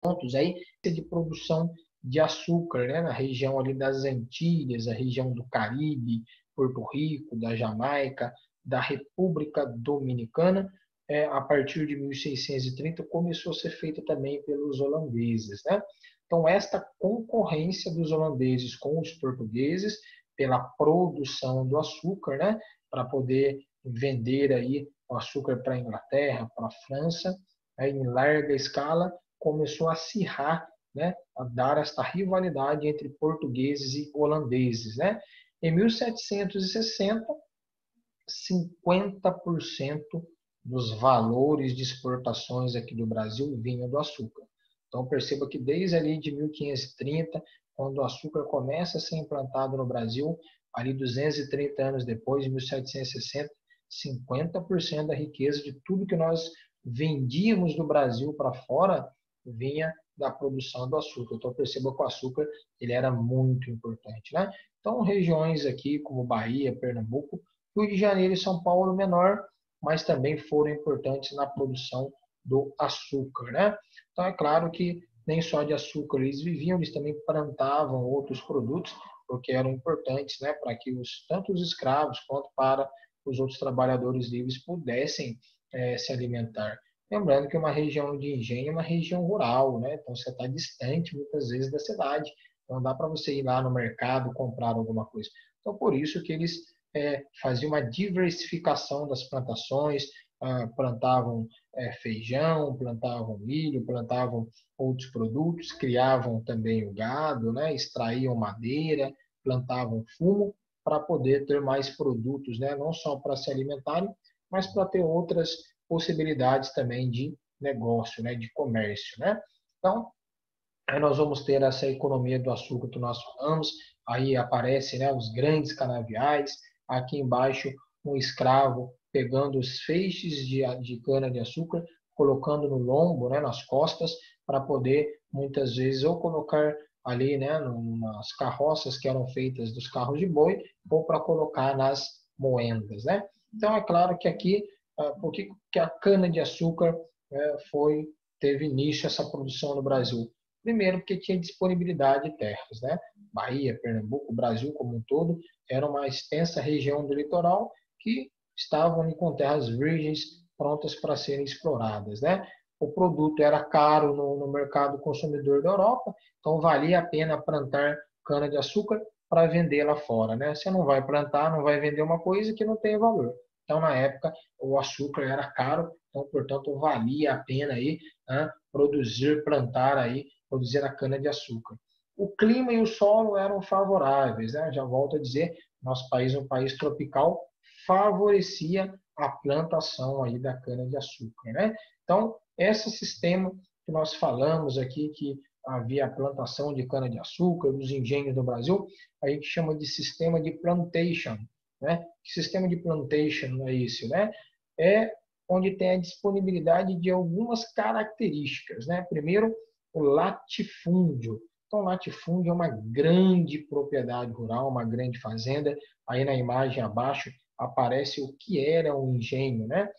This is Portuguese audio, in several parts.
pontos aí de produção de açúcar, né, na região ali das Antilhas, a região do Caribe, Porto Rico, da Jamaica, da República Dominicana. A partir de 1630 começou a ser feita também pelos holandeses, né? Então esta concorrência dos holandeses com os portugueses pela produção do açúcar, né, para poder vender aí o açúcar para a Inglaterra, para a França, aí, em larga escala, começou a acirrar, né, a dar esta rivalidade entre portugueses e holandeses, né? Em 1760, 50% dos valores de exportações aqui do Brasil vinham do açúcar. Então perceba que desde ali de 1530, quando o açúcar começa a ser implantado no Brasil, ali 230 anos depois, em 1760, 50% da riqueza de tudo que nós vendíamos do Brasil para fora vinha da produção do açúcar. Então perceba que o açúcar ele era muito importante, né? Então regiões aqui como Bahia, Pernambuco, Rio de Janeiro e São Paulo menor, mas também foram importantes na produção do açúcar, né? Então é claro que nem só de açúcar eles viviam, eles também plantavam outros produtos, porque eram importantes, né, para que tanto os escravos quanto para os outros trabalhadores livres pudessem se alimentar. Lembrando que uma região de engenho é uma região rural, né? Então você está distante muitas vezes da cidade, não dá para você ir lá no mercado comprar alguma coisa. Então por isso que eles faziam uma diversificação das plantações, plantavam feijão, plantavam milho, plantavam outros produtos, criavam também o gado, né? Extraíam madeira, plantavam fumo para poder ter mais produtos, né? Não só para se alimentarem, mas para ter outras possibilidades também de negócio, né? De comércio, né? Então, aí nós vamos ter essa economia do açúcar que nós falamos, aí aparece, né, os grandes canaviais, aqui embaixo um escravo pegando os feixes de cana-de-açúcar, colocando no lombo, né, nas costas, para poder, muitas vezes, ou colocar ali, né, nas carroças que eram feitas dos carros de boi, ou para colocar nas moendas, né? Então, é claro que aqui, por que a cana-de-açúcar teve início essa produção no Brasil? Primeiro, porque tinha disponibilidade de terras, né? Bahia, Pernambuco, o Brasil como um todo, era uma extensa região do litoral que estavam ali com terras virgens prontas para serem exploradas, né? O produto era caro no mercado consumidor da Europa, então valia a pena plantar cana-de-açúcar para vender lá fora, né? Você não vai plantar, não vai vender uma coisa que não tem valor. Então, na época, o açúcar era caro, então, portanto, valia a pena aí, né, produzir, plantar aí, produzir a cana-de-açúcar. O clima e o solo eram favoráveis, né? Já volto a dizer, nosso país é um país tropical, favorecia a plantação aí da cana-de-açúcar, né? Então, esse sistema que nós falamos aqui, que havia a plantação de cana-de-açúcar, dos engenhos do Brasil, a gente chama de sistema de plantation, né? Que sistema de plantation é isso, né? É onde tem a disponibilidade de algumas características, né? Primeiro, o latifúndio. Então, latifúndio é uma grande propriedade rural, uma grande fazenda. Aí na imagem abaixo aparece o que era um engenho, né?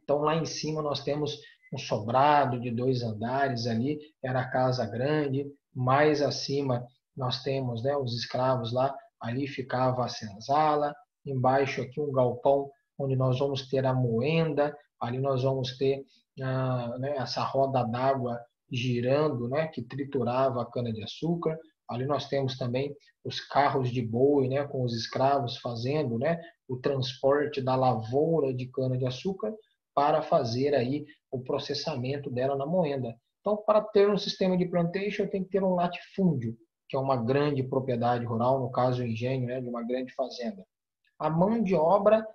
Então, lá em cima nós temos um sobrado de 2 andares ali, era a casa grande. Mais acima nós temos, né, os escravos lá, ali ficava a senzala. Embaixo aqui um galpão onde nós vamos ter a moenda, ali nós vamos ter né, essa roda d'água girando, né, que triturava a cana-de-açúcar. Ali nós temos também os carros de boi, né, com os escravos fazendo, né, o transporte da lavoura de cana-de-açúcar para fazer aí o processamento dela na moenda. Então, para ter um sistema de plantation, tem que ter um latifúndio, que é uma grande propriedade rural, no caso o engenho, né, de uma grande fazenda. A mão de obra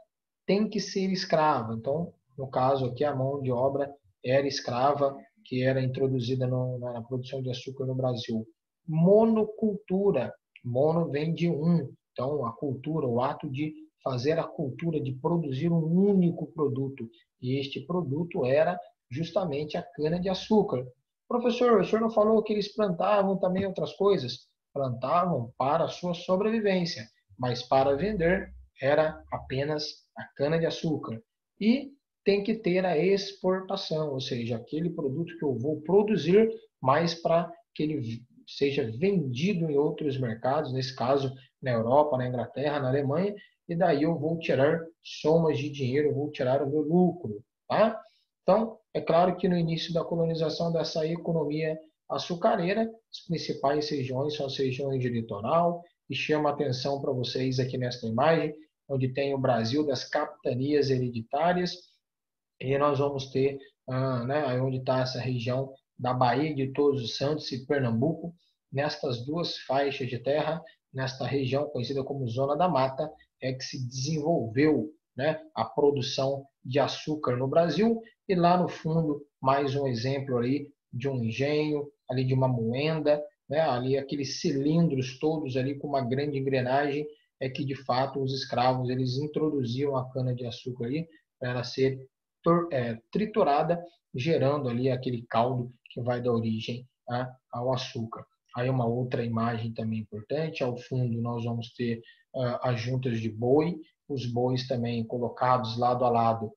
tem que ser escrava. Então, no caso aqui, a mão de obra era escrava, que era introduzida na produção de açúcar no Brasil. Monocultura. Mono vem de um. Então, a cultura, o ato de fazer a cultura, de produzir um único produto. E este produto era justamente a cana-de-açúcar. Professor, o senhor não falou que eles plantavam também outras coisas? Plantavam para a sua sobrevivência, mas para vender era apenas a cana-de-açúcar. E tem que ter a exportação, ou seja, aquele produto que eu vou produzir mas para que ele seja vendido em outros mercados, nesse caso na Europa, na Inglaterra, na Alemanha, e daí eu vou tirar somas de dinheiro, eu vou tirar o meu lucro, tá? Então, é claro que no início da colonização dessa economia açucareira, as principais regiões são as regiões de litoral, e chama a atenção para vocês aqui nesta imagem, onde tem o Brasil das capitanias hereditárias, e nós vamos ter, né, onde está essa região da Bahia de Todos os Santos e Pernambuco, nestas duas faixas de terra, nesta região conhecida como Zona da Mata, é que se desenvolveu, né, a produção de açúcar no Brasil, e lá no fundo, mais um exemplo ali de um engenho, ali de uma moenda, né, ali aqueles cilindros todos ali com uma grande engrenagem, é que de fato os escravos eles introduziam a cana de açúcar ali para ela ser triturada, gerando ali aquele caldo que vai dar origem ao açúcar. Aí uma outra imagem também importante, ao fundo nós vamos ter as juntas de boi, os bois também colocados lado a lado,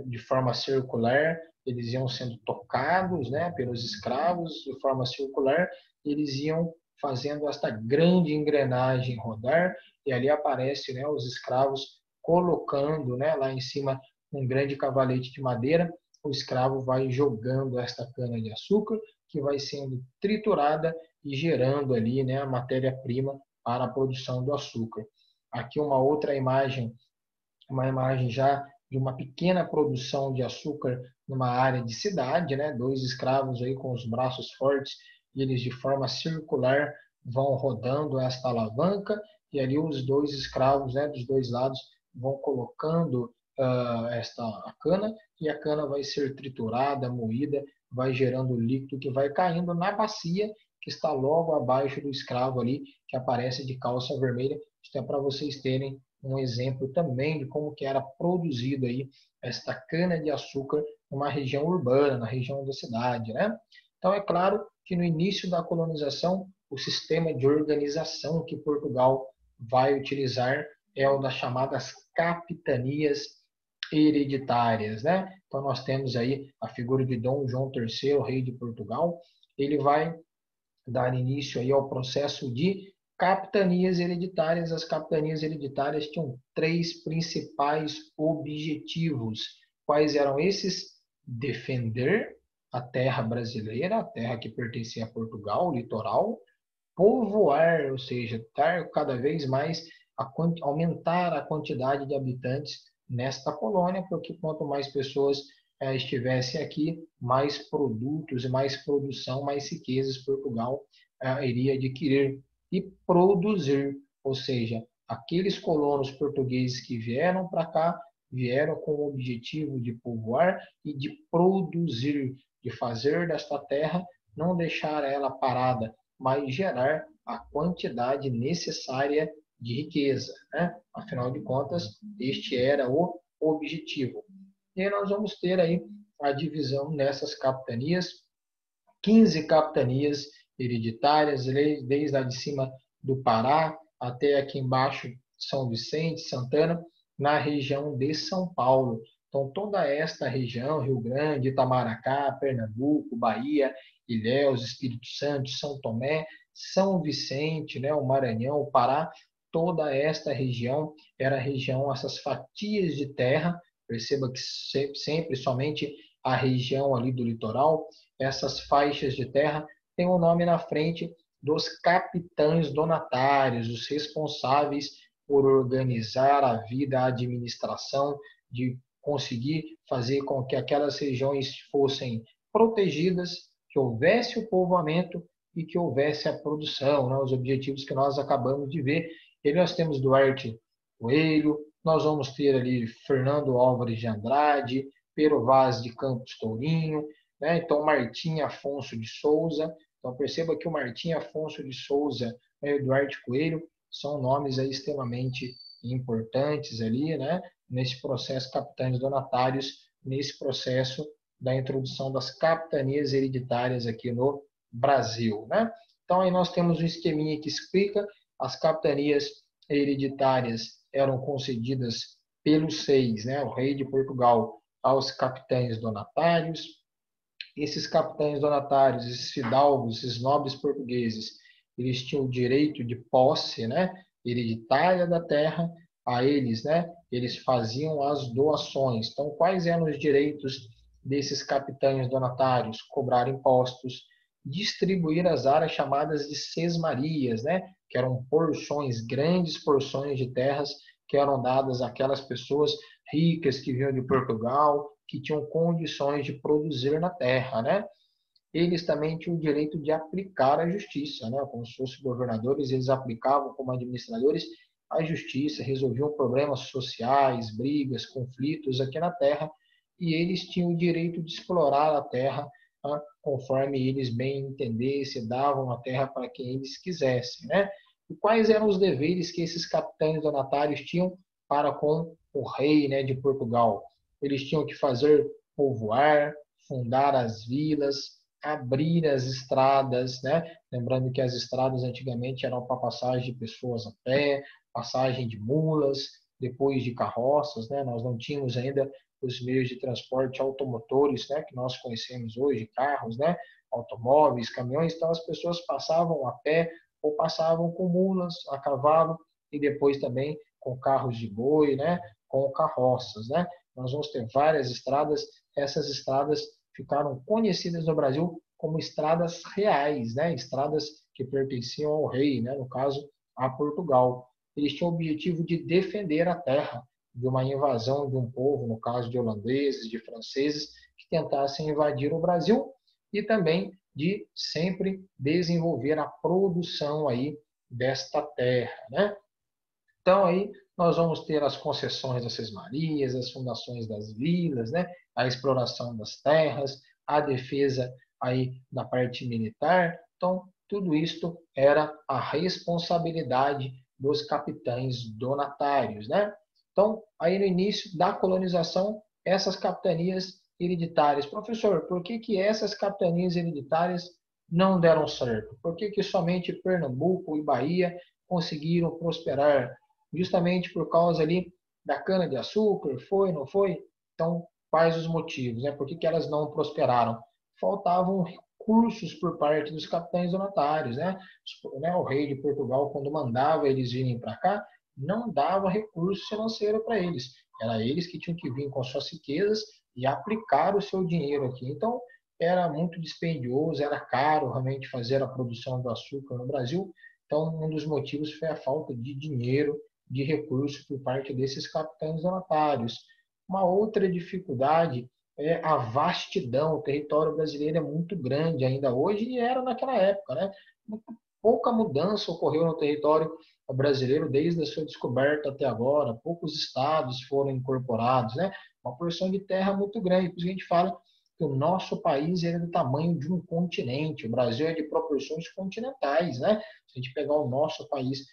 de forma circular, eles iam sendo tocados, né, pelos escravos de forma circular, eles iam fazendo esta grande engrenagem rodar, e ali aparece, né, os escravos colocando, né, lá em cima um grande cavalete de madeira, o escravo vai jogando esta cana de açúcar, que vai sendo triturada e gerando ali, né, a matéria-prima para a produção do açúcar. Aqui uma imagem já de uma pequena produção de açúcar numa área de cidade, né, dois escravos aí com os braços fortes, e eles de forma circular vão rodando esta alavanca, e ali os dois escravos, né, dos dois lados vão colocando a cana, e a cana vai ser triturada, moída, vai gerando líquido que vai caindo na bacia que está logo abaixo do escravo ali, que aparece de calça vermelha. Isso é para vocês terem um exemplo também de como que era produzido aí esta cana de açúcar numa região urbana, na região da cidade, né? Então é claro que no início da colonização, o sistema de organização que Portugal vai utilizar é o das chamadas capitanias hereditárias, né? Então nós temos aí a figura de Dom João III, rei de Portugal. Ele vai dar início aí ao processo de capitanias hereditárias. As capitanias hereditárias tinham três principais objetivos. Quais eram esses? Defender a terra brasileira, a terra que pertencia a Portugal, o litoral, povoar, ou seja, dar cada vez mais aumentar a quantidade de habitantes nesta colônia, porque quanto mais pessoas estivessem aqui, mais produtos e mais produção, mais riquezas Portugal iria adquirir e produzir, ou seja, aqueles colonos portugueses que vieram para cá vieram com o objetivo de povoar e de produzir, de fazer desta terra, não deixar ela parada, mas gerar a quantidade necessária de riqueza, né? Afinal de contas, este era o objetivo. E aí nós vamos ter aí a divisão nessas capitanias, 15 capitanias hereditárias, desde lá de cima do Pará até aqui embaixo São Vicente, Santana, na região de São Paulo. Então, toda esta região, Rio Grande, Itamaracá, Pernambuco, Bahia, Ilhéus, Espírito Santo, São Tomé, São Vicente, né, o Maranhão, o Pará, toda esta região era a região, essas fatias de terra, perceba que sempre somente a região ali do litoral, essas faixas de terra têm o nome na frente dos capitães donatários, os responsáveis por organizar a vida, a administração, de conseguir fazer com que aquelas regiões fossem protegidas, que houvesse o povoamento e que houvesse a produção, né, os objetivos que nós acabamos de ver. E nós temos Duarte Coelho, nós vamos ter ali Fernando Álvares de Andrade, Pero Vaz de Campos Tourinho, né? Então Martim Afonso de Souza. Então perceba que o Martim Afonso de Souza e o Duarte Coelho são nomes aí extremamente importantes ali, né? Nesse processo capitães donatários, nesse processo da introdução das capitanias hereditárias aqui no Brasil, né? Então aí nós temos um esqueminha que explica as capitanias hereditárias eram concedidas pelos seis, né? O rei de Portugal aos capitães donatários, esses capitães donatários, esses fidalgos, esses nobres portugueses, eles tinham o direito de posse, né, hereditária da terra. A eles, né, eles faziam as doações. Então, quais eram os direitos desses capitães donatários? Cobrar impostos, distribuir as áreas chamadas de sesmarias, né, que eram porções, grandes porções de terras que eram dadas àquelas pessoas ricas que vinham de Portugal, que tinham condições de produzir na terra, né? Eles também tinham o direito de aplicar a justiça, né? Como se fossem governadores, eles aplicavam como administradores a justiça, resolviam problemas sociais, brigas, conflitos aqui na terra, e eles tinham o direito de explorar a terra, tá? Conforme eles bem entendessem, davam a terra para quem eles quisessem, né? E quais eram os deveres que esses capitães donatários tinham para com o rei, né, de Portugal? Eles tinham que fazer povoar, fundar as vilas, abrir as estradas, né? Lembrando que as estradas antigamente eram para passagem de pessoas a pé, passagem de mulas, depois de carroças, né? Nós não tínhamos ainda os meios de transporte automotores, né? Que nós conhecemos hoje, carros, né? Automóveis, caminhões, então as pessoas passavam a pé ou passavam com mulas, a cavalo e depois também com carros de boi, né? Com carroças, né? Nós vamos ter várias estradas, essas estradas ficaram conhecidas no Brasil como estradas reais, né? Estradas que pertenciam ao rei, né? No caso, a Portugal. Eles tinham o objetivo de defender a terra de uma invasão de um povo, no caso de holandeses, de franceses, que tentassem invadir o Brasil, e também de sempre desenvolver a produção aí desta terra, né? Então, aí nós vamos ter as concessões das sesmarias, as fundações das vilas, né? A exploração das terras, a defesa aí da parte militar. Então, tudo isto era a responsabilidade dos capitães donatários, né? Então, aí no início da colonização, essas capitanias hereditárias. Professor, por que que essas capitanias hereditárias não deram certo? Por que que somente Pernambuco e Bahia conseguiram prosperar? Justamente por causa ali da cana-de-açúcar, foi, não foi? Então, quais os motivos, né? Por que que elas não prosperaram? Faltavam recursos por parte dos capitães donatários, né? O rei de Portugal, quando mandava eles virem para cá, não dava recurso financeiro para eles. Era eles que tinham que vir com suas riquezas e aplicar o seu dinheiro aqui. Então, era muito dispendioso, era caro realmente fazer a produção do açúcar no Brasil. Então, um dos motivos foi a falta de dinheiro, de recursos por parte desses capitães donatários. Uma outra dificuldade é a vastidão. O território brasileiro é muito grande ainda hoje e era naquela época, né? Muito pouca mudança ocorreu no território brasileiro desde a sua descoberta até agora. Poucos estados foram incorporados, né? Uma porção de terra muito grande. Por isso a gente fala que o nosso país é do tamanho de um continente. O Brasil é de proporções continentais, né? Se a gente pegar o nosso país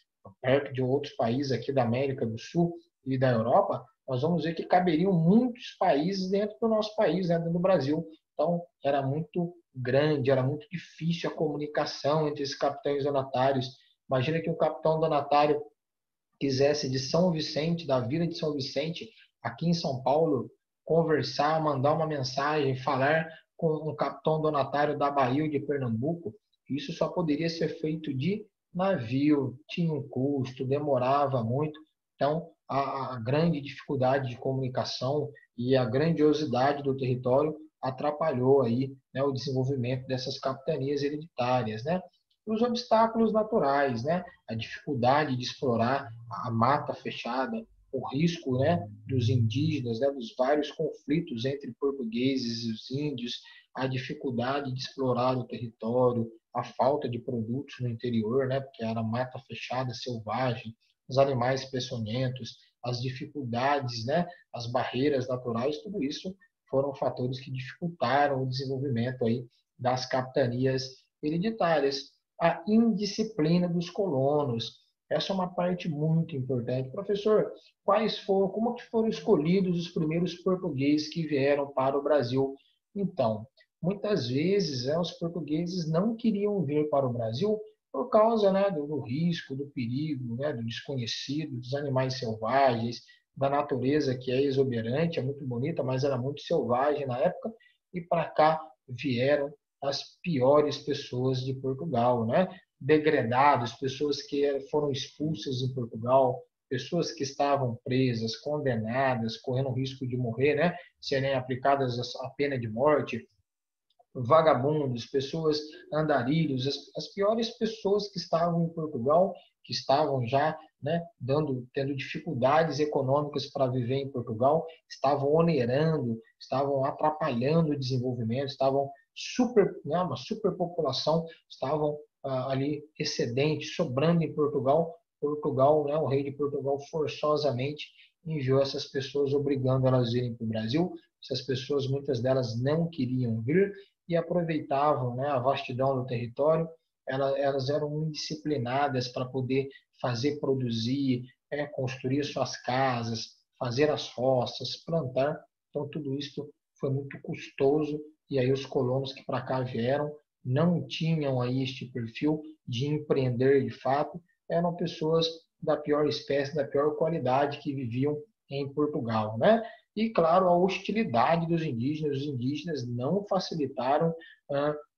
perto de outros países aqui da América do Sul e da Europa, nós vamos ver que caberiam muitos países dentro do nosso país, né, dentro do Brasil. Então, era muito grande, era muito difícil a comunicação entre esses capitães donatários. Imagina que um capitão donatário quisesse de São Vicente, da Vila de São Vicente, aqui em São Paulo, conversar, mandar uma mensagem, falar com um capitão donatário da Bahia ou de Pernambuco, isso só poderia ser feito de navio, tinha um custo, demorava muito. Então, a grande dificuldade de comunicação e a grandiosidade do território atrapalhou aí, né, o desenvolvimento dessas capitanias hereditárias, né? Os obstáculos naturais, né? A dificuldade de explorar a mata fechada, o risco, né, dos indígenas, né, dos vários conflitos entre portugueses e os índios, a dificuldade de explorar o território, a falta de produtos no interior, né, porque era mata fechada, selvagem, os animais peçonhentos, as dificuldades, né, as barreiras naturais, tudo isso foram fatores que dificultaram o desenvolvimento aí das capitanias hereditárias. A indisciplina dos colonos. Essa é uma parte muito importante. Professor, como que foram escolhidos os primeiros portugueses que vieram para o Brasil? Então, muitas vezes os portugueses não queriam vir para o Brasil por causa, né, do risco, do perigo, né, do desconhecido, dos animais selvagens, da natureza que é exuberante, é muito bonita, mas era muito selvagem na época, e para cá vieram as piores pessoas de Portugal, né? Degredados, pessoas que foram expulsas em Portugal, pessoas que estavam presas, condenadas, correndo risco de morrer, né? Serem aplicadas a pena de morte, vagabundos, pessoas andarilhos, as piores pessoas que estavam em Portugal, que estavam já, né, tendo dificuldades econômicas para viver em Portugal, estavam onerando, estavam atrapalhando o desenvolvimento, estavam né, uma superpopulação, estavam ali excedentes, sobrando em Portugal. Portugal, né, o rei de Portugal forçosamente enviou essas pessoas, obrigando elas a irem para o Brasil. Essas pessoas, muitas delas não queriam vir, e aproveitavam, né, a vastidão do território. Elas eram indisciplinadas para poder fazer, produzir, construir suas casas, fazer as roças, plantar. Então, tudo isso foi muito custoso, e aí os colonos que para cá vieram não tinham aí este perfil de empreender de fato, eram pessoas da pior espécie, da pior qualidade que viviam em Portugal, né? E, claro, a hostilidade dos indígenas. Os indígenas não facilitaram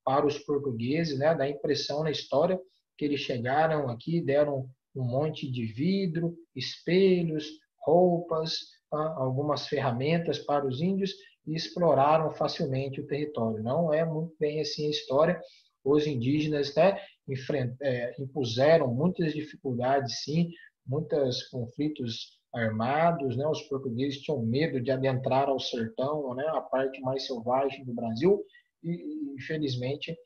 para os portugueses, né? Dá a impressão na história que eles chegaram aqui, deram um monte de vidro, espelhos, roupas, algumas ferramentas para os índios e exploraram facilmente o território. Não é muito bem assim a história. Os indígenas, né, impuseram muitas dificuldades, sim, muitos conflitos armados, né? Os portugueses tinham medo de adentrar ao sertão, né? A parte mais selvagem do Brasil, e infelizmente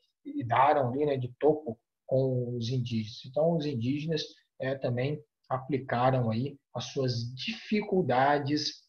daram ali, né, de topo com os indígenas. Então, os indígenas também aplicaram aí as suas dificuldades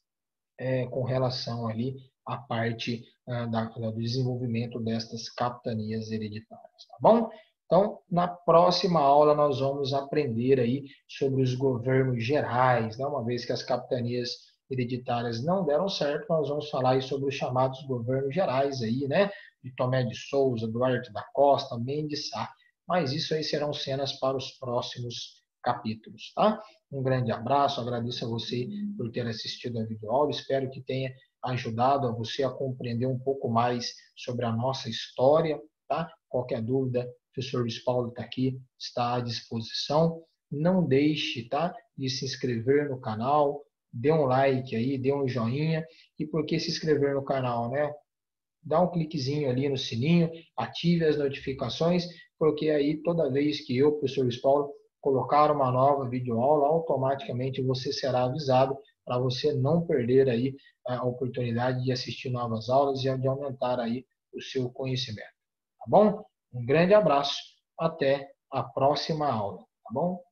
com relação ali à parte do desenvolvimento destas capitanias hereditárias, tá bom? Então, na próxima aula nós vamos aprender aí sobre os governos gerais, né? Uma vez que as capitanias hereditárias não deram certo, nós vamos falar aí sobre os chamados governos gerais aí, né? De Tomé de Souza, Duarte da Costa, Mendes Sá. Mas isso aí serão cenas para os próximos capítulos, tá? Um grande abraço, agradeço a você por ter assistido a videoaula, espero que tenha ajudado a você a compreender um pouco mais sobre a nossa história, tá? Qualquer dúvida, o professor Luiz Paulo está aqui, está à disposição. Não deixe, tá, de se inscrever no canal, dê um like aí, dê um joinha, e por que se inscrever no canal, né? Dá um cliquezinho ali no sininho, ative as notificações, porque aí toda vez que eu, professor Luiz Paulo, colocar uma nova videoaula, automaticamente você será avisado para você não perder aí a oportunidade de assistir novas aulas e de aumentar aí o seu conhecimento. Tá bom? Um grande abraço, até a próxima aula, tá bom?